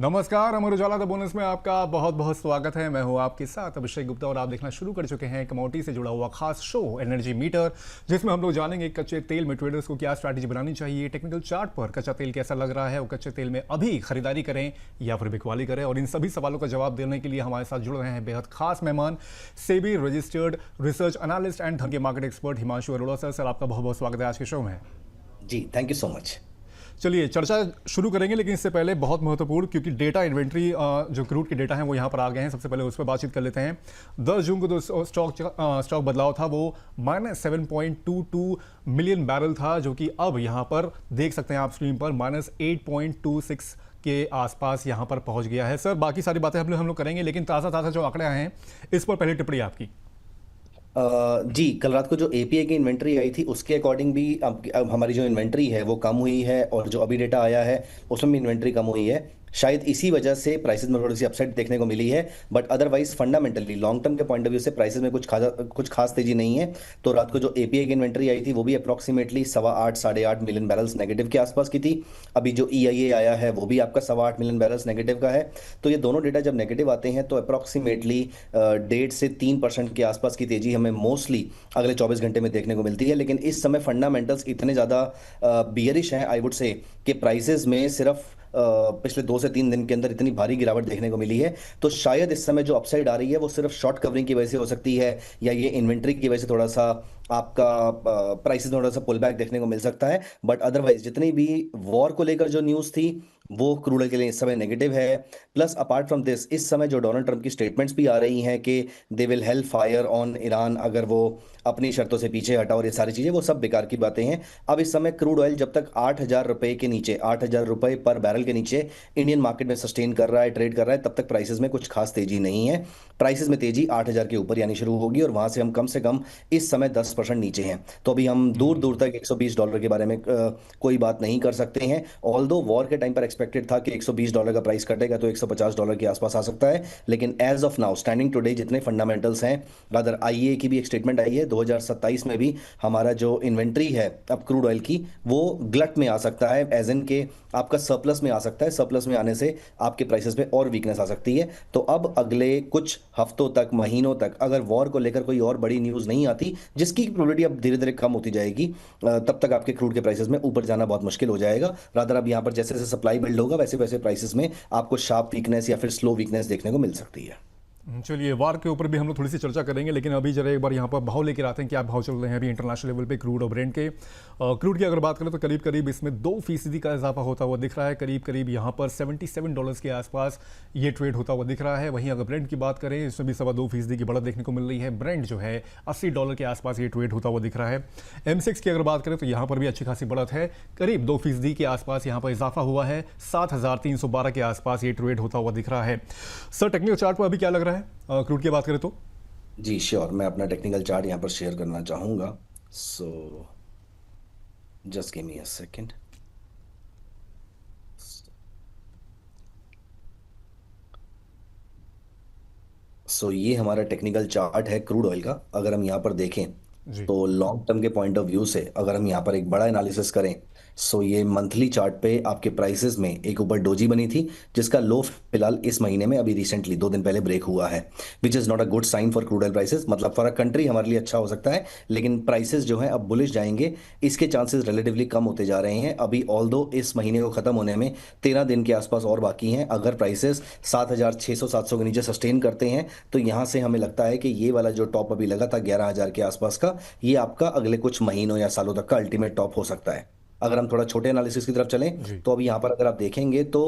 नमस्कार, Amar Ujala the bonus में आपका बहुत बहुत स्वागत है। मैं हूं आपके साथ अभिषेक गुप्ता और आप देखना शुरू कर चुके हैं कमोडिटी से जुड़ा हुआ खास शो एनर्जी मीटर, जिसमें हम लोग जानेंगे कच्चे तेल में ट्रेडर्स को क्या स्ट्रैटेजी बनानी चाहिए, टेक्निकल चार्ट पर कच्चा तेल कैसा लग रहा है और कच्चे तेल में अभी खरीदारी करें या फिर बिकवाली करें। और इन सभी सवालों का जवाब देने के लिए हमारे साथ जुड़ रहे हैं बेहद खास मेहमान, SEBI registered research analyst and धन के market expert Himanshu Arora. Sir आपका बहुत बहुत स्वागत है आज के शो में। जी थैंक यू सो मच। चलिए चर्चा शुरू करेंगे, लेकिन इससे पहले बहुत महत्वपूर्ण, क्योंकि डेटा इन्वेंट्री जो क्रूड के डेटा हैं वो यहाँ पर आ गए हैं। सबसे पहले उस पर बातचीत कर लेते हैं। 10 जून को जो स्टॉक बदलाव था वो -7.22 मिलियन बैरल था, जो कि अब यहाँ पर देख सकते हैं आप स्क्रीन पर -8.26 के आसपास यहाँ पर पहुँच गया है। सर बाकी सारी बातें हम लोग करेंगे, लेकिन ताज़ा जो आंकड़े आए हैं इस पर पहले टिप्पणी आपकी। जी कल रात को जो एपीए की इन्वेंट्री आई थी उसके अकॉर्डिंग भी अब हमारी जो इन्वेंट्री है वो कम हुई है, और जो अभी डेटा आया है उसमें भी इन्वेंट्री कम हुई है। शायद इसी वजह से प्राइसेस में थोड़ी सी अपसाइड देखने को मिली है, but otherwise fundamentally long term के पॉइंट ऑफ व्यू से प्राइसेस में कुछ खास तेजी नहीं है। तो रात को जो एपीए की इन्वेंट्री आई थी वो भी अप्रॉक्सीमेटली 8.25 8.5 मिलियन बैरल्स नेगेटिव के आसपास की थी। अभी जो ईआईए आया है वो भी आपका 8.25 मिलियन बैरल्स नेगेटिव का है। तो ये दोनों डेटा जब नेगेटिव आते हैं तो अप्रॉक्सीमेटली 1.5 से 3% के आसपास की तेजी हमें मोस्टली अगले 24 घंटे में देखने को मिलती है। लेकिन इस समय फंडामेंटल्स इतने ज़्यादा बियरिश हैं आई वुड से कि प्राइसेस में सिर्फ पिछले 2 से 3 दिन के अंदर इतनी भारी गिरावट देखने को मिली है। तो शायद इस समय जो अपसाइड आ रही है वो सिर्फ शॉर्ट कवरिंग की वजह से हो सकती है, या ये इन्वेंट्री की वजह से थोड़ा सा आपका प्राइसेस में थोड़ा सा पुल बैक देखने को मिल सकता है। बट अदरवाइज जितनी भी वॉर को लेकर जो न्यूज़ थी वो क्रूड ऑयल के लिए इस समय नेगेटिव है। प्लस अपार्ट फ्रॉम दिस इस समय जो डोनाल्ड ट्रंप की स्टेटमेंट्स भी आ रही हैं कि they will help fire on Iran अगर वो अपनी शर्तों से पीछे हटा, और ये सारी चीज़ें वो सब बेकार की बातें हैं। अब इस समय क्रूड ऑयल जब तक 8,000 रुपए के नीचे, 8,000 रुपए पर बैरल के नीचे इंडियन मार्केट में सस्टेन कर रहा है, ट्रेड कर रहा है, तब तक प्राइसेस में कुछ खास तेजी नहीं है। प्राइसेस में तेजी 8,000 के ऊपर यानी शुरू होगी, और वहां से हम कम से कम इस समय 10% नीचे हैं। तो अभी हम दूर दूर तक $120 के बारे में कोई बात नहीं कर सकते हैं। ऑल्दो वॉर के टाइम पर एक्सपेक्टेड था कि $120 का प्राइस कटेगा तो $150 के आसपास आ सकता है, लेकिन as of now standing today जितने फंडामेंटल्स हैं, रादर आईईए की भी एक स्टेटमेंट आई है 2027 में भी हमारा जो इन्वेंट्री है अब क्रूड ऑयल की वो ग्लट में आ सकता है, एज इन के आपका सरप्लस में आ सकता है। सरप्लस में आने से आपके प्राइसेस में और वीकनेस आ सकती है। तो अब अगले कुछ हफ्तों तक, महीनों तक अगर वॉर को लेकर कोई और बड़ी न्यूज़ नहीं आती जिसकी प्रोबेबिलिटी अब धीरे धीरे कम होती जाएगी, तब तक आपके क्रूड के प्राइसेस में ऊपर जाना बहुत मुश्किल हो जाएगा। रादर अब यहाँ पर जैसे जैसे सप्लाई बिल्ड होगा वैसे वैसे प्राइसेस में आपको शार्प वीकनेस या फिर स्लो वीकनेस देखने को मिल सकती है। चलिए वार के ऊपर भी हम लोग थोड़ी सी चर्चा करेंगे, लेकिन अभी जरा एक बार यहाँ पर भाव लेकर आते हैं। क्या भाव चल रहे हैं अभी इंटरनेशनल लेवल पे क्रूड और ब्रेंट के। क्रूड की अगर बात करें तो करीब करीब इसमें 2% का इजाफा होता हुआ दिख रहा है। करीब करीब यहाँ पर $77 के आसपास ये ट्रेड होता हुआ दिख रहा है। वहीं अगर ब्रेंट की बात करें इसमें भी 2.25% की बढ़त देखने को मिल रही है। ब्रेंट जो है $80 के आसपास ये ट्रेड होता हुआ दिख रहा है। M6 की अगर बात करें तो यहाँ पर भी अच्छी खासी बढ़त है, करीब 2% के आसपास यहाँ पर इजाफा हुआ है। 7,312 के आसपास ये ट्रेड होता हुआ दिख रहा है। सर टेक्निकल चार्ट पर अभी क्या लग रहा है क्रूड की बात करें तो? जी श्योर, मैं अपना टेक्निकल चार्ट यहाँ पर शेयर करना चाहूँगा। So just give me a second. सो ये हमारा टेक्निकल चार्ट है क्रूड ऑयल का। अगर हम यहाँ पर देखें जी तो लॉन्ग टर्म के पॉइंट ऑफ व्यू से अगर हम यहाँ पर एक बड़ा एनालिसिस करें, सो ये मंथली चार्ट पे आपके प्राइसेस में एक ऊपर डोजी बनी थी जिसका लो फिलहाल इस महीने में अभी रिसेंटली 2 दिन पहले ब्रेक हुआ है, which is not a good sign for crude oil prices. मतलब फॉर अ कंट्री हमारे लिए अच्छा हो सकता है, लेकिन प्राइसेस जो है अब बुलिश जाएंगे इसके चांसेस रिलेटिवली कम होते जा रहे हैं। अभी ऑल्दो इस महीने को खत्म होने में 13 दिन के आसपास और बाकी हैं। अगर प्राइसेस 7,600 700 के नीचे सस्टेन करते हैं तो यहाँ से हमें लगता है कि ये वाला जो टॉप अभी लगा था 11,000 के आसपास का, ये आपका अगले कुछ महीनों या सालों तक का अल्टीमेट टॉप हो सकता है। अगर हम थोड़ा छोटे एनालिसिस की तरफ चलें जी तो अभी यहाँ पर अगर आप देखेंगे तो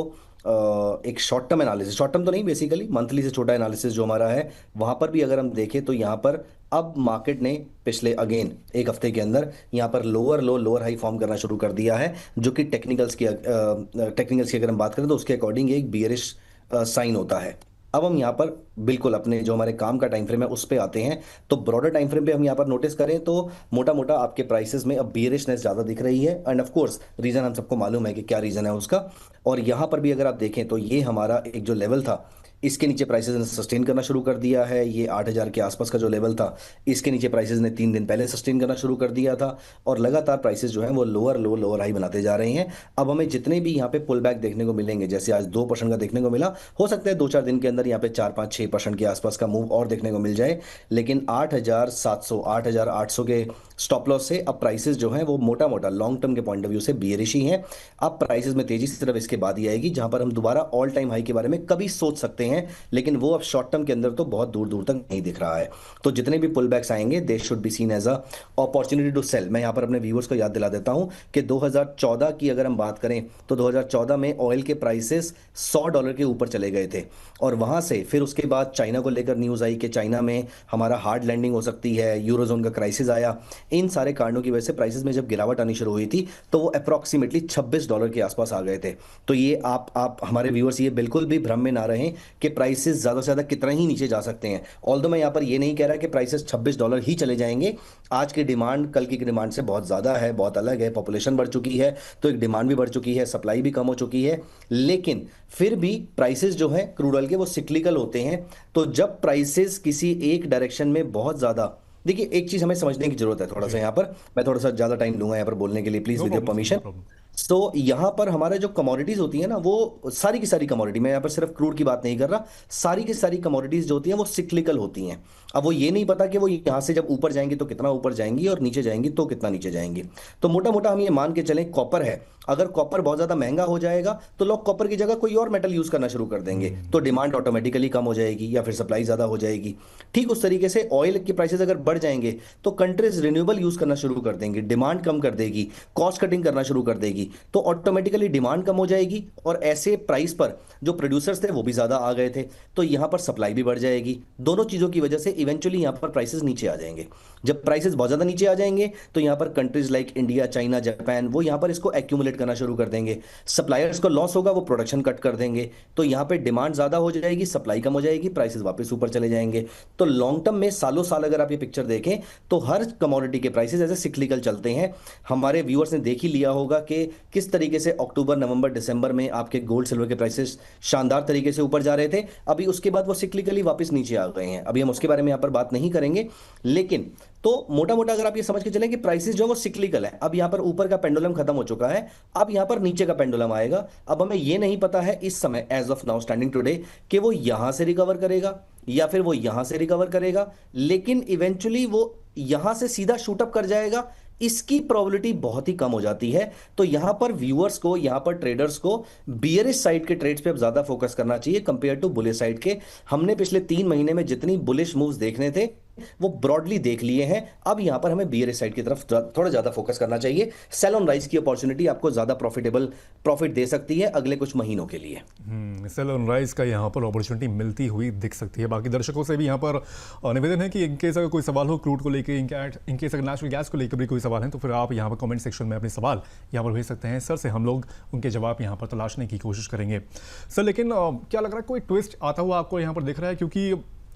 एक short term analysis, short term तो नहीं बेसिकली मंथली से छोटा एनालिसिस जो हमारा है वहां पर भी अगर हम देखें तो यहाँ पर अब मार्केट ने पिछले अगेन एक हफ्ते के अंदर यहाँ पर लोअर लो लोअर हाई फॉर्म करना शुरू कर दिया है, जो कि टेक्निकल्स की अगर हम बात करें तो उसके अकॉर्डिंग एक बियरिश साइन होता है। अब हम यहाँ पर बिल्कुल अपने जो हमारे काम का टाइम फ्रेम है उस पे आते हैं। तो ब्रॉडर टाइम फ्रेम पे हम यहाँ पर नोटिस करें तो मोटा मोटा आपके प्राइसेस में अब बियरिशनेस ज़्यादा दिख रही है, एंड ऑफ कोर्स रीज़न हम सबको मालूम है कि क्या रीज़न है उसका। और यहाँ पर भी अगर आप देखें तो ये हमारा एक जो लेवल था इसके नीचे प्राइसेस ने सस्टेन करना शुरू कर दिया है। ये 8,000 के आसपास का जो लेवल था, इसके नीचे प्राइसेस ने 3 दिन पहले सस्टेन करना शुरू कर दिया था, और लगातार प्राइसेस जो है वो लोअर लो लोअर हाई बनाते जा रहे हैं। अब हमें जितने भी यहाँ पे पुल बैक देखने को मिलेंगे, जैसे आज 2% का देखने को मिला, हो सकता है 2-4 दिन के अंदर यहाँ पे 4-5-6% के आसपास का मूव और देखने को मिल जाए। लेकिन 8,700 8,800 के स्टॉप लॉस से अब प्राइसेस जो है वो मोटा मोटा लॉन्ग टर्म के पॉइंट ऑफ व्यू से बियरिश ही हैं। अब प्राइसेस में तेजी से सिर्फ इसके बाद ही आएगी, जहां पर हम दोबारा ऑल टाइम हाई के बारे में कभी सोच सकते हैं, लेकिन वो अब शॉर्ट टर्म के अंदर तो बहुत दूर दूर तक नहीं दिख रहा है। तो जितने भी पुल बैक्स आएंगे, they should be seen as a opportunity to sell. मैं यहाँ पर अपने व्यूअर्स को याद दिला देता हूँ कि 2014 की अगर हम बात करें तो 2014 में ऑयल के प्राइसेस $100 के ऊपर चले गए थे, और वहां से फिर उसके बाद चाइना को लेकर न्यूज आई कि चाइना में हमारा हार्ड लैंडिंग हो सकती है, यूरोजोन का क्राइसिस आया। इन सारे कारणों की वजह से प्राइसेस में जब गिरावट आनी शुरू हुई थी तो वो अप्रॉक्सीमेटली $26 के आसपास आ गए थे। तो ये आप हमारे व्यूअर्स ये बिल्कुल भी भ्रम में ना रहें कि प्राइसेस ज्यादा से ज्यादा कितना ही नीचे जा सकते हैं। ऑल्दो मैं यहाँ पर ये नहीं कह रहा कि प्राइसेस $26 ही चले जाएंगे। आज की डिमांड कल की डिमांड से बहुत ज्यादा है, बहुत अलग है। पॉपुलेशन बढ़ चुकी है तो एक डिमांड भी बढ़ चुकी है, सप्लाई भी कम हो चुकी है। लेकिन फिर भी प्राइसेस जो है क्रूड ऑयल के वो सिक्लिकल होते हैं। तो जब प्राइसेस किसी एक डायरेक्शन में बहुत ज्यादा, देखिए एक चीज हमें समझने की जरूरत है थोड़ा सा, जी। यहाँ पर मैं थोड़ा सा ज्यादा टाइम लूंगा यहाँ पर बोलने के लिए, please no with your problem sir, no permission. Problem. तो यहाँ पर हमारे जो कमोडिटीज होती है ना, वो सारी की सारी कमोडिटी, मैं यहाँ पर सिर्फ क्रूड की बात नहीं कर रहा, सारी की सारी कमोडिटीज जो होती हैं वो सिक्लिकल होती हैं। अब वो ये नहीं पता कि वो यहाँ से जब ऊपर जाएंगी तो कितना ऊपर जाएंगी, और नीचे जाएंगी तो कितना नीचे जाएंगी। तो मोटा मोटा हम ये मान के चलें, कॉपर है, अगर कॉपर बहुत ज्यादा महंगा हो जाएगा तो लोग कॉपर की जगह कोई और मेटल यूज करना शुरू कर देंगे, तो डिमांड ऑटोमेटिकली कम हो जाएगी या फिर सप्लाई ज्यादा हो जाएगी। ठीक उस तरीके से ऑयल के प्राइसेस अगर बढ़ जाएंगे तो कंट्रीज रिन्यूएबल यूज करना शुरू कर देंगी, डिमांड कम कर देगी, कॉस्ट कटिंग करना शुरू कर देगी, तो ऑटोमेटिकली डिमांड कम हो जाएगी, और ऐसे प्राइस पर जो प्रोड्यूसर्स थे वो भी ज्यादा आ गए थे, तो यहां पर सप्लाई भी बढ़ जाएगी। दोनों चीजों की वजह से इवेंचुअली यहां पर प्राइसेस नीचे आ जाएंगे। जब प्राइसेस बहुत ज्यादा नीचे आ जाएंगे तो यहां पर countries like India, China, Japan, वो यहां पर इसको एक्यूमुलेट करना शुरू कर देंगे। सप्लायर्स को लॉस होगा, वो प्रोडक्शन कट कर देंगे, तो यहां पे डिमांड ज्यादा हो जाएगी, सप्लाई कम हो जाएगी, प्राइसेस वापस ऊपर चले जाएंगे। तो लॉन्ग टर्म में सालों साल अगर आप ये पिक्चर देखें तो हर कमोडिटी के प्राइसेस ऐसे सिक्लिकल चलते हैं। हमारे व्यूअर्स ने देख ही लिया होगा कि किस तरीके से अक्टूबर, नवंबर, दिसंबर में आपके गोल्ड सिल्वर के प्राइसेस शानदार तरीके से ऊपर जा रहे थे। अभी उसके बाद वो सिक्लिकली वापस नीचे आ गए हैं। अभी हम उसके बारे में यहाँ पर बात नहीं करेंगे, लेकिन तो मोटा मोटा अगर आप ये समझ के चलें कि प्राइसेस जो है वो सिक्लिकल है। अब यहाँ पर ऊपर का पेंडुलम खत्म हो चुका है, अब यहाँ पर नीचे का पेंडुलम आएगा। अब हमें ये नहीं पता है इस समय, as of now standing today, कि वो यहां से रिकवर करेगा या फिर वो यहां से रिकवर करेगा, लेकिन इवेंचुअली वो यहां से सीधा शूटअप कर जाएगा, इसकी प्रोबेबिलिटी बहुत ही कम हो जाती है। तो यहां पर व्यूअर्स को, यहां पर ट्रेडर्स को बियरिश साइड के ट्रेड्स पे अब ज्यादा फोकस करना चाहिए कंपेयर टू बुलिश साइड के। हमने पिछले 3 महीने में जितनी बुलिश मूव्स देखने थे वो ब्रॉडली देख लिए हैं। अब यहां पर हमें बियरिश साइड की तरफ थोड़ा ज्यादा फोकस करना चाहिए। सेल ऑन राइज की अपॉर्चुनिटी आपको ज्यादा प्रॉफिट दे सकती है अगले कुछ महीनों के लिए। सेल ऑन राइज का यहाँ पर अपॉर्चुनिटी मिलती हुई दिख सकती है। बाकी दर्शकों से भी यहाँ पर निवेदन है कि इनकेस अगर कोई सवाल हो क्रूड को लेकर, इनकेस अगर नेचुरल गैस को लेकर भी कोई सवाल है तो फिर आप यहाँ पर कमेंट सेक्शन में अपने सवाल यहाँ पर भेज सकते हैं। सर से हम लोग उनके जवाब यहाँ पर तलाशने की कोशिश करेंगे। सर लेकिन क्या लग रहा है कोई ट्विस्ट आता हुआ आपको यहाँ पर दिख रहा है? क्योंकि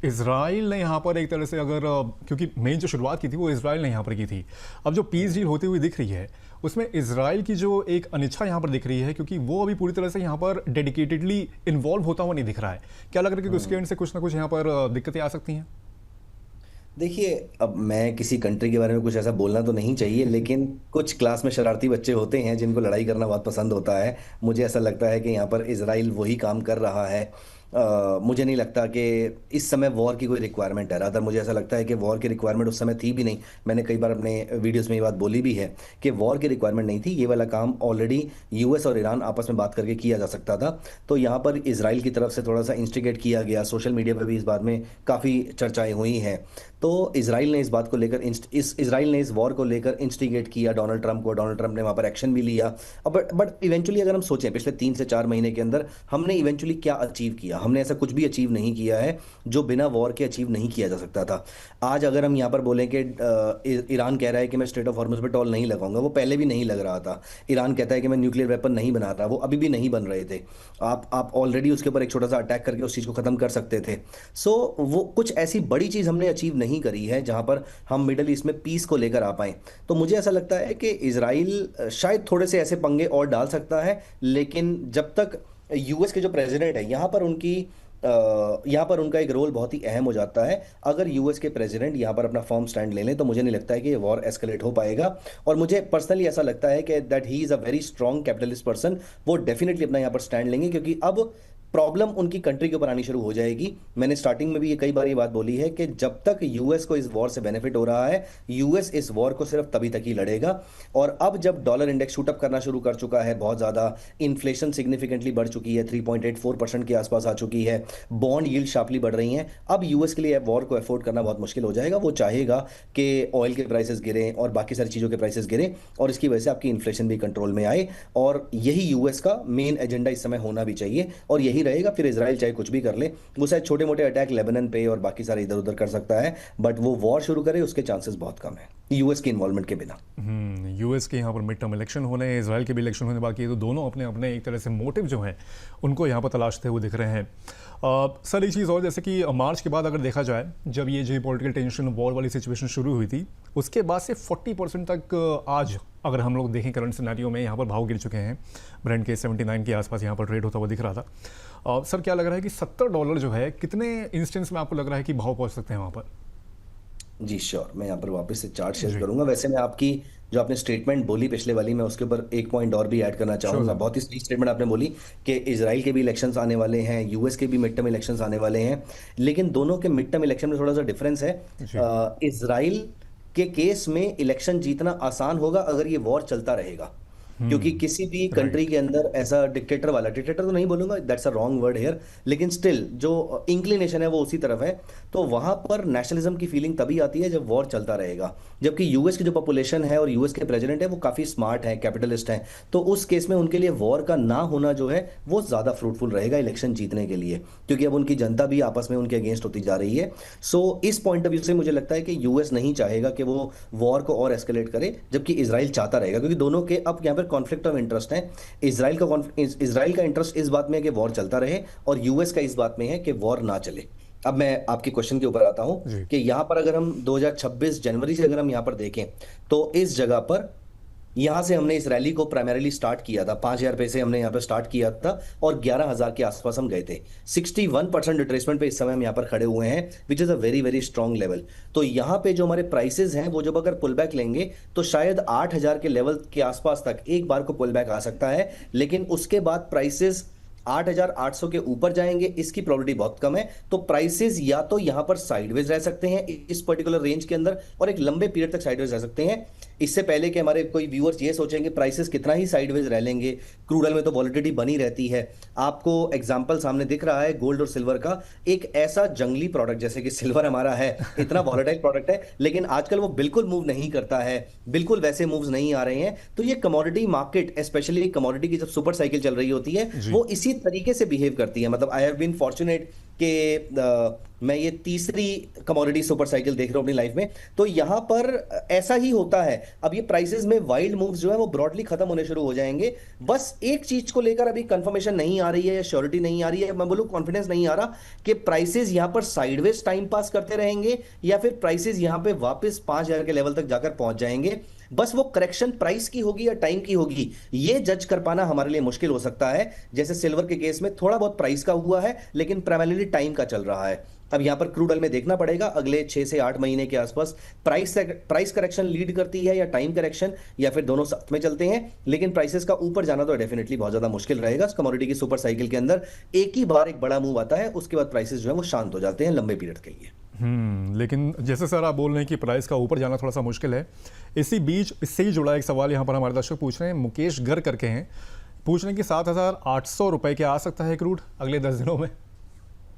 इजराइल ने यहाँ पर एक तरह से अगर क्योंकि मेन जो शुरुआत की थी वो इजराइल ने यहाँ पर की थी, अब जो पीस डील होती हुई दिख रही है उसमें इजराइल की जो एक अनिच्छा यहाँ पर दिख रही है, क्योंकि वो अभी पूरी तरह से यहाँ पर डेडिकेटेडली इन्वॉल्व होता हुआ नहीं दिख रहा है। क्या लग रहा है कि उसके एंड से कुछ ना कुछ यहाँ पर दिक्कतें आ सकती हैं? देखिए, अब मैं किसी कंट्री के बारे में कुछ ऐसा बोलना तो नहीं चाहिए, लेकिन कुछ क्लास में शरारती बच्चे होते हैं जिनको लड़ाई करना बहुत पसंद होता है। मुझे ऐसा लगता है कि यहाँ पर इजराइल वही काम कर रहा है। मुझे नहीं लगता कि इस समय वॉर की कोई रिक्वायरमेंट है। रादर मुझे ऐसा लगता है कि वॉर की रिक्वायरमेंट उस समय थी भी नहीं। मैंने कई बार अपने वीडियोस में ये बात बोली भी है कि वॉर की रिक्वायरमेंट नहीं थी। ये वाला काम ऑलरेडी यूएस और ईरान आपस में बात करके किया जा सकता था। तो यहाँ पर इजराइल की तरफ से थोड़ा सा इंस्टिगेट किया गया। सोशल मीडिया पर भी इस बात में काफ़ी चर्चाएं हुई हैं। तो इजराइल ने इस बात को लेकर इजराइल ने इस वॉर को लेकर इंस्टिगेट किया डोनाल्ड ट्रंप को। डोनाल्ड ट्रंप ने वहाँ पर एक्शन भी लिया। बट इवेंचुअली अगर हम सोचें पिछले 3 से 4 महीने के अंदर हमने इवेंचुअली क्या अचीव किया? हमने ऐसा कुछ भी अचीव नहीं किया है जो बिना वॉर के अचीव नहीं किया जा सकता था। आज अगर हम यहाँ पर बोलें कि ईरान कह रहा है कि मैं स्ट्रेट ऑफ हॉर्मुज पर टोल नहीं लगाऊंगा, वो पहले भी नहीं लग रहा था। ईरान कहता है कि मैं न्यूक्लियर वेपन नहीं बना रहा, वो अभी भी नहीं बन रहे थे। आप ऑलरेडी उसके ऊपर एक छोटा सा अटैक करके उस चीज़ को खत्म कर सकते थे। सो वो कुछ ऐसी बड़ी चीज़ हमने अचीव नहीं करी है जहां पर हम मिडल ईस्ट में पीस को लेकर आ पाए। तो मुझे ऐसा लगता है कि इजराइल शायद थोड़े से ऐसे पंगे और डाल सकता है, लेकिन जब तक यूएस के जो प्रेसिडेंट है यहाँ पर उनकी यहाँ पर उनका एक रोल बहुत ही अहम हो जाता है। अगर यूएस के प्रेसिडेंट यहाँ पर अपना फर्म स्टैंड ले लें तो मुझे नहीं लगता है कि ये वॉर एस्केलेट हो पाएगा। और मुझे पर्सनली ऐसा लगता है कि that he is a very strong capitalist person. वो डेफिनेटली अपना यहाँ पर स्टैंड लेंगे, क्योंकि अब प्रॉब्लम उनकी कंट्री के ऊपर आनी शुरू हो जाएगी। मैंने स्टार्टिंग में भी ये कई बार ये बात बोली है कि जब तक यूएस को इस वॉर से बेनिफिट हो रहा है, यूएस इस वॉर को सिर्फ तभी तक ही लड़ेगा। और अब जब डॉलर इंडेक्स शूटअप करना शुरू कर चुका है, बहुत ज़्यादा इन्फ्लेशन सिग्निफिकेंटली बढ़ चुकी है, 3.84% के आसपास आ चुकी है, बॉन्ड यील्ड शार्पली बढ़ रही हैं, अब यूएस के लिए वॉर को अफोर्ड करना बहुत मुश्किल हो जाएगा। वो चाहेगा कि ऑयल के प्राइसेस गिरें और बाकी सारी चीज़ों के प्राइसेस गिरें, और इसकी वजह से आपकी इन्फ्लेशन भी कंट्रोल में आए। और यही यूएस का मेन एजेंडा इस समय होना भी चाहिए, और यही रहेगा। फिर इजराइल चाहे कुछ भी कर ले, वो शायद छोटे मोटे अटैक लेबनान पे और बाकी सारे इधर उधर कर सकता है, बट वो वॉर शुरू करे उसके चांसेस बहुत कम है यूएस की इन्वॉल्वमेंट के बिना। यूएस के यहाँ पर मिड टर्म इलेक्शन होने हैं, इसराइल के भी इलेक्शन होने बाकी है, तो दोनों अपने अपने एक तरह से मोटिव जो हैं उनको यहाँ पर तलाशते हुए दिख रहे हैं। सर एक चीज़ और, जैसे कि मार्च के बाद अगर देखा जाए, जब ये जो पॉलिटिकल टेंशन वॉर वाली सिचुएशन शुरू हुई थी, उसके बाद से 40% तक आज अगर हम लोग देखें करंट सिनेरियो में यहाँ पर भाव गिर चुके हैं। ब्रेंट के 79 के आसपास यहाँ पर ट्रेड होता हुआ दिख रहा था। सर क्या लग रहा है कि $70 जो है, कितने इंस्टेंस में आपको लग रहा है कि भाव पहुँच सकते हैं वहाँ पर? जी श्योर, मैं यहाँ पर वापस से चार्ट शेयर जी करूंगा। वैसे मैं आपकी जो आपने स्टेटमेंट बोली पिछले वाली, मैं उसके ऊपर एक पॉइंट और भी ऐड करना श्योर चाहूंगा। सर। बहुत ही सही स्टेटमेंट आपने बोली कि इजराइल के भी इलेक्शंस आने वाले हैं, यूएस के भी मिड टर्म इलेक्शंस आने वाले हैं, लेकिन दोनों के मिड टर्म इलेक्शन में थोड़ा सा डिफरेंस है। जी इजराइल के केस में इलेक्शन जीतना आसान होगा अगर ये वॉर चलता रहेगा, क्योंकि किसी भी कंट्री राइट। के अंदर ऐसा डिक्टेटर वाला, डिक्टेटर तो नहीं बोलूंगा, that's a wrong word here, लेकिन स्टिल जो इंक्लिनेशन है वो उसी तरफ है। तो वहां पर नेशनलिज्म की फीलिंग तभी आती है जब वॉर चलता रहेगा। जबकि यूएस की जो पॉपुलेशन है और यूएस के प्रेसिडेंट है वो काफी स्मार्ट है, कैपिटलिस्ट हैं, तो उस केस में उनके लिए वॉर का ना होना जो है वो ज्यादा फ्रूटफुल रहेगा इलेक्शन जीतने के लिए, क्योंकि अब उनकी जनता भी आपस में उनके अगेंस्ट होती जा रही है। सो इस पॉइंट ऑफ व्यू से मुझे लगता है कि यूएस नहीं चाहेगा कि वो वॉर को और एस्केलेट करे, जबकि इसराइल चाहता रहेगा, क्योंकि दोनों के अब यहाँ पर कॉन्फ्लिक्ट ऑफ इंटरेस्ट है। इसराइल का इंटरेस्ट इस बात में है कि वॉर चलता रहे, और यूएस का इस बात में है कि वॉर ना चले। अब मैं आपके क्वेश्चन के ऊपर आता हूं जी कि यहां पर अगर हम 2026 जनवरी से अगर हम यहां पर देखें, तो इस जगह पर यहां से हमने इस रैली को प्राइमरीली स्टार्ट किया था, 5,000 रुपए से हमने यहां पर स्टार्ट किया था, और 11,000 के आसपास हम गए थे। 61% रिट्रेसमेंट पे इस समय हम यहां पर खड़े हुए हैं, which is a very very strong level. तो यहां पे जो हमारे प्राइसेस हैं वो जब अगर पुल बैक लेंगे तो शायद 8,000 के लेवल के आसपास तक एक बार को पुल बैक आ सकता है, लेकिन उसके बाद प्राइसेस 8,800 के ऊपर जाएंगे, इसकी प्रोबेबिलिटी बहुत कम है। तो प्राइसेस या तो यहां पर साइडवेज रह सकते हैं इस पर्टिकुलर रेंज के अंदर, और एक लंबे पीरियड तक साइडवेज रह सकते हैं। इससे पहले कि हमारे कोई व्यूअर्स ये सोचेंगे प्राइसेस कितना ही साइडवेज रह लेंगे, क्रूड ऑयल में तो वॉलिटिलिटी बनी रहती है। आपको एग्जांपल सामने दिख रहा है गोल्ड और सिल्वर का, एक ऐसा जंगली प्रोडक्ट जैसे कि सिल्वर हमारा है, इतना वॉलेटाइल प्रोडक्ट है, लेकिन आजकल वो बिल्कुल मूव नहीं करता है, बिल्कुल वैसे मूव्स नहीं आ रहे हैं। तो ये कमोडिटी मार्केट, स्पेशली कमोडिटी की जब सुपर साइकिल चल रही होती है, जी वो इसी तरीके से बिहेव करती है। मतलब आई हैव बीन फॉर्चुनेट कि मैं ये तीसरी कमोडिटी सुपर साइकिल देख रहा हूं अपनी लाइफ में। तो यहां पर ऐसा ही होता है। अब ये प्राइसेस में वाइल्ड मूव्स जो है वो ब्रॉडली खत्म होने शुरू हो जाएंगे। बस एक चीज को लेकर अभी कंफर्मेशन नहीं आ रही है या श्योरिटी नहीं आ रही है, मैं बोलूं कॉन्फिडेंस नहीं आ रहा कि प्राइसेस यहां पर साइडवेज टाइम पास करते रहेंगे या फिर प्राइसेस यहां पे वापस 5,000 के लेवल तक जाकर पहुंच जाएंगे। बस वो करेक्शन प्राइस की होगी या टाइम की होगी, ये जज कर पाना हमारे लिए मुश्किल हो सकता है। जैसे सिल्वर के केस में थोड़ा बहुत प्राइस का हुआ है, लेकिन प्राइमरीली टाइम का चल रहा है। अब यहां पर क्रूड ऑयल में देखना पड़ेगा अगले 6 से 8 महीने के आसपास प्राइस करेक्शन लीड करती है या टाइम करेक्शन, या फिर दोनों साथ में चलते हैं। लेकिन प्राइसेस का ऊपर जाना तो डेफिनेटली बहुत ज्यादा मुश्किल रहेगा। कमोडिटी की सुपर साइकिल के अंदर एक ही बार एक बड़ा मूव आता है, उसके बाद प्राइसेस जो है वो शांत हो जाते हैं लंबे पीरियड के लिए। लेकिन जैसे सर आप बोल रहे हैं कि प्राइस का ऊपर जाना थोड़ा सा मुश्किल है, इसी बीच इससे ही जुड़ा एक सवाल यहाँ पर हमारे दर्शक पूछ रहे हैं, मुकेश घर करके हैं, पूछ रहे हैं कि 7,800 रुपए के आ सकता है क्रूड अगले 10 दिनों में?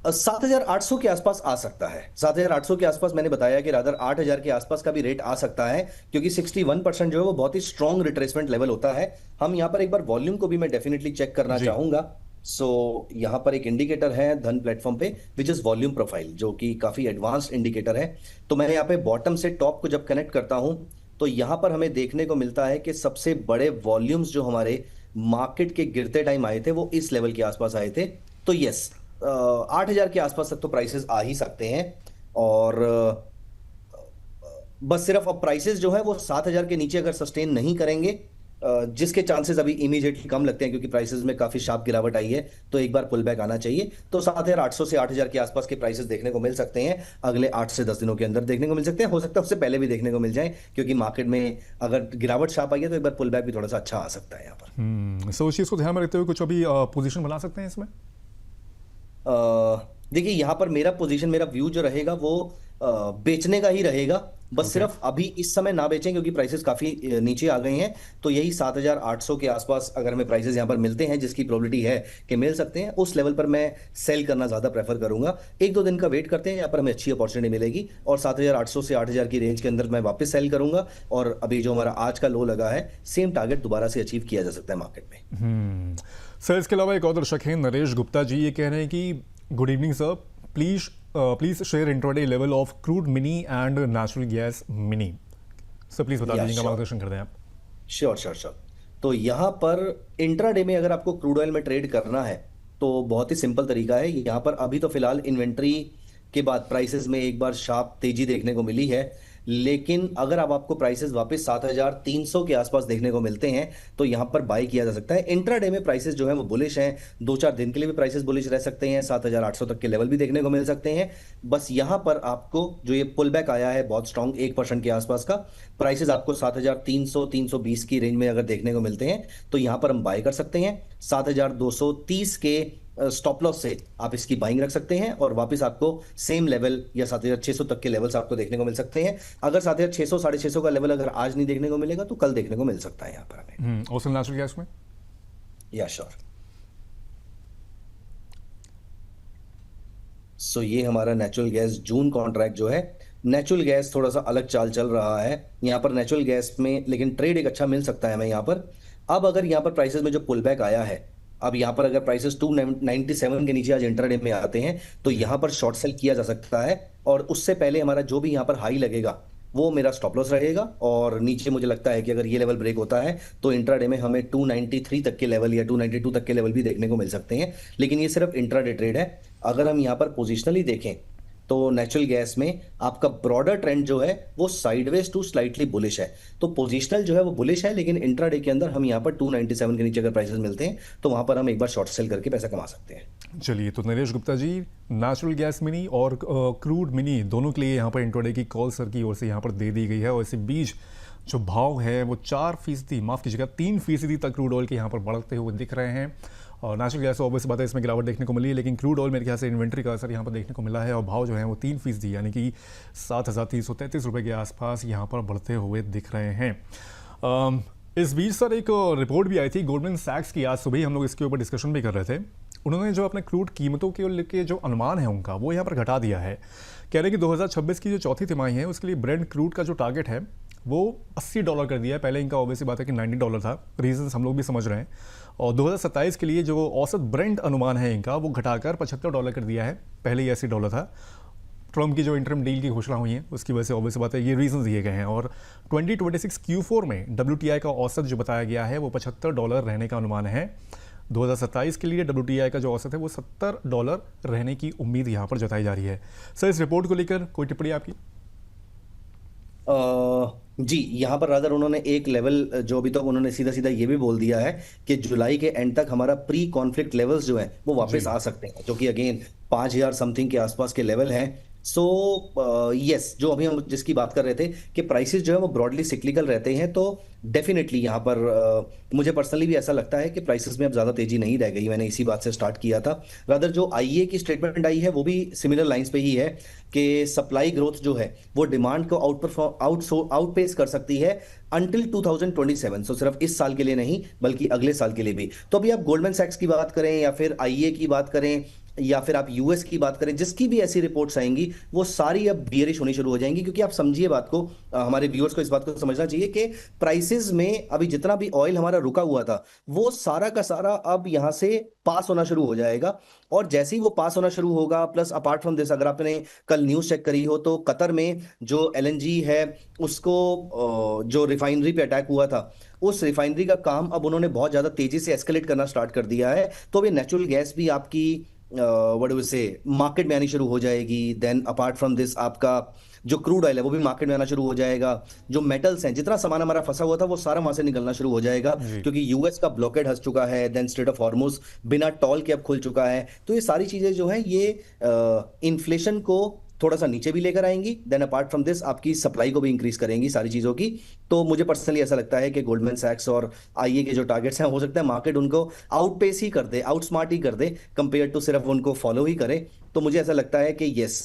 7,800 के आसपास आ सकता है। 7,800 के आसपास मैंने बताया कि रादर 8,000 के आसपास का भी रेट आ सकता है, क्योंकि 61% जो है वो बहुत ही स्ट्रॉन्ग रिट्रेसमेंट लेवल होता है। हम यहाँ पर एक बार वॉल्यूम को भी मैं डेफिनेटली चेक करना जी चाहूंगा। सो यहाँ पर एक इंडिकेटर है धन प्लेटफॉर्म पे, विच इज वॉल्यूम प्रोफाइल, जो कि काफी एडवांस्ड इंडिकेटर है। तो मैं यहाँ पे बॉटम से टॉप को जब कनेक्ट करता हूं, तो यहाँ पर हमें देखने को मिलता है कि सबसे बड़े वॉल्यूम्स जो हमारे मार्केट के गिरते टाइम आए थे वो इस लेवल के आसपास आए थे। तो यस, 8,000 के आसपास तक तो प्राइसेस आ ही सकते हैं। और बस सिर्फ अब प्राइसेस जो है वो 7,000 के नीचे अगर सस्टेन नहीं करेंगे, जिसके चांसेस अभी इमीडिएटली कम लगते हैं क्योंकि प्राइसेस में काफी शार्प गिरावट आई है, तो एक बार पुल बैक आना चाहिए। तो 7,800 से 8,000 के आसपास के प्राइसेस देखने को मिल सकते हैं, अगले 8 से 10 दिनों के अंदर देखने को मिल सकते हैं। हो सकता है उससे पहले भी देखने को मिल जाए, क्योंकि मार्केट में अगर गिरावट शार्प आई है तो एक बार पुल बैक भी थोड़ा सा अच्छा आ सकता है यहाँ पर। सो उस चीज़ को ध्यान में रखते हुए कुछ अभी पोजीशन बना सकते हैं इसमें। देखिए यहाँ पर मेरा पोजीशन, मेरा व्यू जो रहेगा वो बेचने का ही रहेगा। बस ओके। सिर्फ अभी इस समय ना बेचें क्योंकि प्राइसेस काफी नीचे आ गए हैं। तो यही 7,800 के आसपास अगर हमें प्राइसेस यहाँ पर मिलते हैं, जिसकी प्रोबेबिलिटी है कि मिल सकते हैं, उस लेवल पर मैं सेल करना ज्यादा प्रेफर करूंगा। एक दो दिन का वेट करते हैं, यहाँ पर हमें अच्छी अपॉर्चुनिटी मिलेगी और 7,800 से 8,000 की रेंज के अंदर मैं वापस सेल करूंगा। और अभी जो हमारा आज का लो लगा है, सेम टारगेट दोबारा से अचीव किया जा सकता है मार्केट में। सर इसके अलावा एक और दर्शक हैं नरेश गुप्ता जी, ये कह रहे हैं कि good evening sir, please share intraday level of crude mini and natural gas mini. Sir please बता या दीजिएगा, श्योर, मार्गदर्शन कर दें आप। Sure sure sure. तो यहाँ पर इंट्राडे में अगर आपको क्रूड ऑयल में ट्रेड करना है तो बहुत ही सिंपल तरीका है। यहाँ पर अभी तो फिलहाल इन्वेंट्री के बाद प्राइसेस में एक बार शार्प तेजी देखने को मिली है, लेकिन अगर अब आपको प्राइसेस वापस 7,300 के आसपास देखने को मिलते हैं तो यहाँ पर बाई किया जा सकता है। इंट्राडे में प्राइसेस जो है वो बुलिश हैं, 2-4 दिन के लिए भी प्राइसेस बुलिश रह सकते हैं, 7,800 तक के लेवल भी देखने को मिल सकते हैं। बस यहाँ पर आपको जो ये पुल बैक आया है बहुत स्ट्रॉन्ग 1% के आसपास का, प्राइसेस आपको 7,300-320 की रेंज में अगर देखने को मिलते हैं तो यहाँ पर हम बाय कर सकते हैं। 7,230 के स्टॉप लॉस से आप इसकी बाइंग रख सकते हैं और वापस आपको सेम लेवल या 7,600 तक के लेवल्स आपको देखने को मिल सकते हैं। अगर 7,600 650 का लेवल अगर आज नहीं देखने को मिलेगा तो कल देखने को मिल सकता है यहाँ पर हमें। ओसन नेचुरल गैस में। या श्योर। सो ये हमारा नेचुरल गैस जून कॉन्ट्रैक्ट जो है, नेचुरल गैस थोड़ा सा अलग चाल चल रहा है यहाँ पर नेचुरल गैस में, लेकिन ट्रेड एक अच्छा मिल सकता है हमें यहाँ पर। अब अगर यहाँ पर प्राइसेस में जो पुल बैक आया है, अब यहाँ पर अगर प्राइसेस 297 के नीचे आज इंट्राडे में आते हैं तो यहाँ पर शॉर्ट सेल किया जा सकता है। और उससे पहले हमारा जो भी यहाँ पर हाई लगेगा वो मेरा स्टॉप लॉस रहेगा। और नीचे मुझे लगता है कि अगर ये लेवल ब्रेक होता है तो इंट्राडे में हमें 293 तक के लेवल या 292 तक के लेवल भी देखने को मिल सकते हैं। लेकिन ये सिर्फ इंट्राडे ट्रेड है। अगर हम यहाँ पर पोजिशनली देखें तो नेचुरल गैस में आपका ब्रॉडर ट्रेंड जो है वो साइडवेज टू स्लाइटली बुलिश है। तो पोजिशनल जो है वो बुलिश है, लेकिन इंट्राडे के अंदर हम यहाँ पर 297 के नीचे अगर प्राइसेस मिलते हैं तो वहां पर हम एक बार शॉर्ट सेल करके पैसा कमा सकते हैं। चलिए, तो Naresh Gupta ji, natural gas mini और क्रूड मिनी दोनों के लिए यहाँ पर इंट्राडे की कॉल सर की ओर से यहाँ पर दे दी गई है। और इसी बीच जो भाव है वो 4%, माफ़ कीजिएगा 3% तक क्रूड ऑयल के यहाँ पर बढ़ते हुए दिख रहे हैं। और नेचुरल गैस ऑब्वियस बात है, इसमें गिरावट देखने को मिली है, लेकिन क्रूड ऑयल मेरे ख्याल से इन्वेंट्री का असर यहाँ पर देखने को मिला है और भाव जो है वो 3% यानी कि 7,333 रुपये के आसपास यहाँ पर बढ़ते हुए दिख रहे हैं। इस बीच सर एक रिपोर्ट भी आई थी गोल्डमैन सैक्स की, आज सुबह ही हम लोग इसके ऊपर डिस्कशन भी कर रहे थे। उन्होंने जो अपने क्रूड कीमतों के लेके जो अनुमान है उनका वो यहाँ पर घटा दिया है। कह रहे हैं कि 2026 की जो चौथी तिमाही है उसके लिए ब्रेंट क्रूड का जो टारगेट है वो $80 कर दिया है। पहले इनका ऑब्वियसली बात है कि $90 था, रीजंस हम लोग भी समझ रहे हैं। और 2027 के लिए जो औसत ब्रेंट अनुमान है इनका वो घटाकर $75 कर दिया है, पहले ही $80 था। ट्रम्प की जो इंटरम डील की घोषणा हुई है उसकी वजह से ऑब्वियस बात है ये रीजन दिए गए हैं। और 2026 Q4 में WTI का औसत जो बताया गया है वो $75 रहने का अनुमान है। 2027 के लिए WTI का जो औसत है वो $70 रहने की उम्मीद यहाँ पर जताई जा रही है। सर इस रिपोर्ट को लेकर कोई टिप्पणी आपकी? जी, यहाँ पर रादर उन्होंने एक लेवल जो अभी तक उन्होंने सीधा सीधा ये भी बोल दिया है कि जुलाई के एंड तक हमारा प्री कॉन्फ्लिक्ट लेवल्स जो हैं वो वापस आ सकते हैं, जो कि अगेन 5,000 समथिंग के आसपास के लेवल हैं। सो यस, जो अभी हम जिसकी बात कर रहे थे कि प्राइसेस जो है वो ब्रॉडली सिक्लिकल रहते हैं, तो डेफिनेटली यहाँ पर मुझे पर्सनली भी ऐसा लगता है कि प्राइसेस में अब ज़्यादा तेजी नहीं रह गई। मैंने इसी बात से स्टार्ट किया था। रादर जो आईईए की स्टेटमेंट आई है वो भी सिमिलर लाइंस पे ही है कि सप्लाई ग्रोथ जो है वो डिमांड को आउटपेस कर सकती है अंटिल 2027। सो सिर्फ इस साल के लिए नहीं बल्कि अगले साल के लिए भी। तो अभी आप गोल्डमैन सैक्स की बात करें या फिर आईईए की बात करें या फिर आप यूएस की बात करें, जिसकी भी ऐसी रिपोर्ट्स आएंगी वो सारी अब बियरिश होनी शुरू हो जाएंगी। क्योंकि आप समझिए बात को, हमारे व्यूअर्स को इस बात को समझना चाहिए कि प्राइसेस में अभी जितना भी ऑयल हमारा रुका हुआ था वो सारा का सारा अब यहां से पास होना शुरू हो जाएगा। और जैसे ही वो पास होना शुरू होगा, प्लस अपार्ट फ्रॉम दिस, अगर आपने कल न्यूज चेक करी हो तो कतर में जो एलएनजी है उसको जो रिफाइनरी पे अटैक हुआ था, उस रिफाइनरी का काम अब उन्होंने बहुत ज्यादा तेजी से एस्केलेट करना स्टार्ट कर दिया है। तो अभी नेचुरल गैस भी आपकी व्हाट डू वी से मार्केट में आनी शुरू हो जाएगी। देन अपार्ट फ्रॉम दिस आपका जो क्रूड ऑयल है वो भी मार्केट में आना शुरू हो जाएगा, जो मेटल्स हैं, जितना सामान हमारा फंसा हुआ था वो सारा वहां से निकलना शुरू हो जाएगा, जी। क्योंकि यूएस का ब्लॉकेड हंस चुका है, देन स्ट्रेट ऑफ हॉर्मुज बिना टॉल के अब खुल चुका है। तो ये सारी चीजें जो है ये इन्फ्लेशन को थोड़ा सा नीचे भी लेकर आएंगी, देन अपार्ट फ्रॉम दिस आपकी सप्लाई को भी इंक्रीज करेंगी सारी चीजों की। तो मुझे पर्सनली ऐसा लगता है कि गोल्डमैन सैक्स और आईए के जो टारगेट्स हैं, हो सकता है मार्केट उनको आउटपेस ही कर दे, आउटस्मार्ट ही कर दे, कंपेयर टू सिर्फ उनको फॉलो ही करे। तो मुझे ऐसा लगता है कि यस,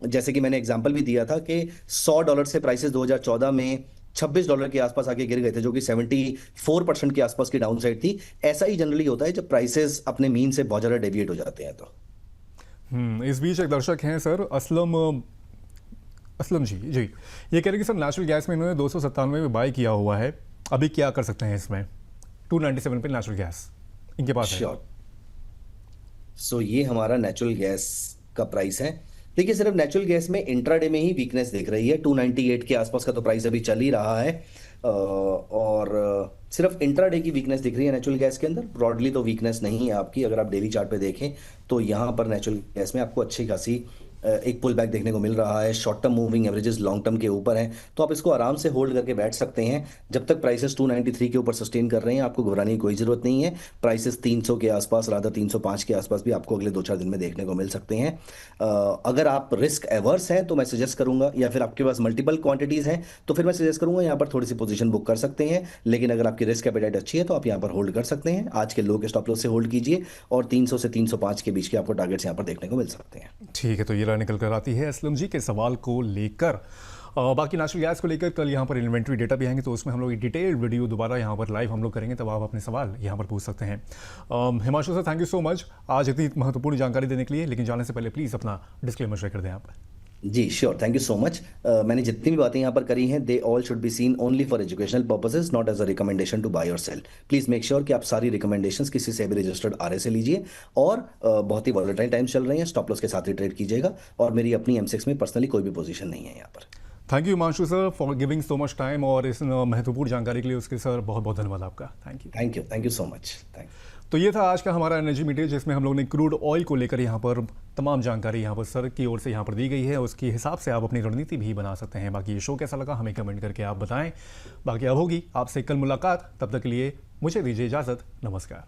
जैसे कि मैंने एग्जांपल भी दिया था कि $100 से प्राइसेस 2014 में $26 के आसपास आके गिर गए थे, जो कि 74% के आसपास की डाउन साइड थी। ऐसा ही जनरली होता है जब प्राइसेस अपने मीन से बहुत ज्यादा डेविएट हो जाते हैं। तो इस बीच एक दर्शक हैं सर, असलम असलम जी जी, ये कह रहे हैं कि सर नेचुरल गैस में इन्होंने 297 में बाय किया हुआ है, अभी क्या कर सकते हैं इसमें? 297 पे नेचुरल गैस इनके पास है। श्योर। सो ये हमारा नेचुरल गैस का प्राइस है। देखिए, सिर्फ नेचुरल गैस में इंट्राडे में ही वीकनेस दिख रही है। 298 के आसपास का तो प्राइस अभी चल ही रहा है, और सिर्फ इंट्राडे की वीकनेस दिख रही है नेचुरल गैस के अंदर। ब्रॉडली तो वीकनेस नहीं है आपकी। अगर आप डेली चार्ट पे देखें तो यहाँ पर नेचुरल गैस में आपको अच्छी खासी एक पुल बैक देखने को मिल रहा है। Short term moving averages long term के ऊपर हैं, तो आप इसको आराम से होल्ड करके बैठ सकते हैं जब तक प्राइसेस 293 के ऊपर सस्टेन कर रहे हैं। आपको घबराने की कोई जरूरत नहीं है। प्राइसेस 300 के आसपास, रादर 305 के आसपास भी आपको अगले 2-4 दिन में देखने को मिल सकते हैं। अगर आप रिस्क एवर्स हैं तो मैं सजेस्ट करूंगा, या फिर आपके पास मल्टीपल क्वांटिटीज हैं तो फिर मैं सजेस्ट करूंगा यहाँ पर थोड़ी सी पोजीशन बुक कर सकते हैं। लेकिन अगर आपकी रिस्क एपेटाइट अच्छी है तो आप यहाँ पर होल्ड कर सकते हैं। आज के लो के स्टॉप लॉस से होल्ड कीजिए, और 300 से 305 के बीच के आपको टारगेट्स यहाँ पर देखने को मिल सकते हैं। ठीक है, तो ये राय निकल कर आती है असलम जी के सवाल को लेकर। बाकी नेचुरल गैस को लेकर कल यहाँ पर इन्वेंट्री डेटा भी आएंगे, तो उसमें हम लोग एक डिटेल्ड वीडियो दोबारा यहाँ पर लाइव हम लोग करेंगे, तब आप अपने सवाल यहाँ पर पूछ सकते हैं। Himanshu sir, thank you so much आज इतनी महत्वपूर्ण जानकारी देने के लिए। लेकिन जाने से पहले प्लीज़ अपना डिस्क्लेमर शेयर कर दें आप। जी sure, thank you so much. मैंने जितनी भी बातें यहाँ पर करी हैं, they all should be seen only for educational purposes, not as a recommendation to buy और सेल। प्लीज मेक श्योर कि आप सारी रिकमेंडेशंस किसी से भी रजिस्टर्ड आरए से लीजिए। और बहुत ही वॉलेटाइल टाइम्स चल रहे हैं, स्टॉप लॉस के साथ ही ट्रेड कीजिएगा। और मेरी अपनी M6 में पर्सनली कोई भी पोजीशन नहीं है यहाँ पर। Thank you Himanshu sir for giving so much time, और इस महत्वपूर्ण जानकारी के लिए उसके सर बहुत बहुत धन्यवाद आपका। Thank you. Thank you so much. Thank तो ये था आज का हमारा एनर्जी मीटिंग, जिसमें हम लोग ने क्रूड ऑयल को लेकर यहाँ पर तमाम जानकारी यहाँ पर सर की ओर से यहाँ पर दी गई है। उसके हिसाब से आप अपनी रणनीति भी बना सकते हैं। बाकी ये शो कैसा लगा हमें कमेंट करके आप बताएं। बाकी अब होगी आपसे कल मुलाकात, तब तक के लिए मुझे दीजिए इजाज़त। नमस्कार।